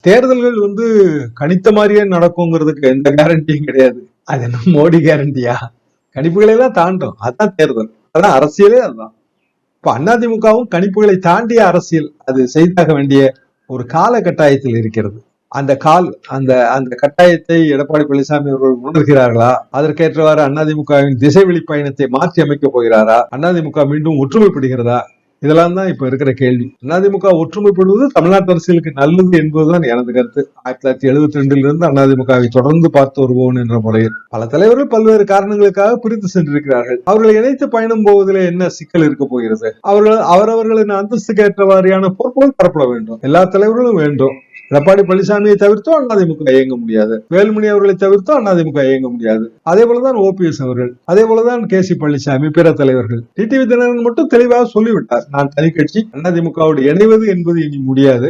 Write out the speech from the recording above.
தேர்தல்கள் கணித்த மாதிரியே நடக்குங்கிறதுக்கு எந்த கேரண்டியும் கிடையாது. அது என்ன மோடி கேரண்டியா? கணிப்புகளை எல்லாம் தாண்டும். அதான் தேர்தல், அதான் அரசியலே. அதுதான் இப்ப அதிமுகவும் கணிப்புகளை தாண்டிய அரசியல் அது செய்தாக வேண்டிய ஒரு கால கட்டாயத்தில் இருக்கிறது. அந்த அந்த அந்த கட்டாயத்தை எடப்பாடி பழனிசாமி அவர்கள் உணர்கிறார்களா? அதற்கேற்றவாறு அதிமுகவின் திசை வெளி பயணத்தை மாற்றி அமைக்க போகிறாரா? அதிமுக மீண்டும் ஒற்றுமைப்படுகிறதா? இதெல்லாம் தான் இப்ப இருக்கிற கேள்வி. அதிமுக ஒற்றுமைப்படுவது தமிழ்நாட்டு அரசியலுக்கு நல்லது என்பதுதான் எனது கருத்து. 1972 இருந்து அதிமுகவை தொடர்ந்து பார்த்து வருவோம் என்ற முறையில் பல தலைவர்கள் பல்வேறு காரணங்களுக்காக பிரித்து சென்றிருக்கிறார்கள். அவர்களை இணைத்து பயணம் போவதில் என்ன சிக்கல் இருக்க போகிறது? அவரவர்களின் அந்தஸ்துக்கு ஏற்றவாரியான பொறுப்புகள் தரப்பட வேண்டும். எல்லா தலைவர்களும் வேண்டும். எடப்பாடி பழனிசாமியை தவிர்த்தோ அதிமுக இயங்க முடியாது. வேலுமணி அவர்களை தவிர்த்தோ அதிமுக இயங்க முடியாது. அதே போலதான் ஓபிஎஸ் அவர்கள், அதே போலதான் கே.சி. பழனிசாமி, பிற தலைவர்கள். டிடிவி தினகரன் மட்டும் தெளிவாக சொல்லிவிட்டார், நான் தனி கட்சி, அதிமுகவோடு இணைவது என்பது இனி முடியாது.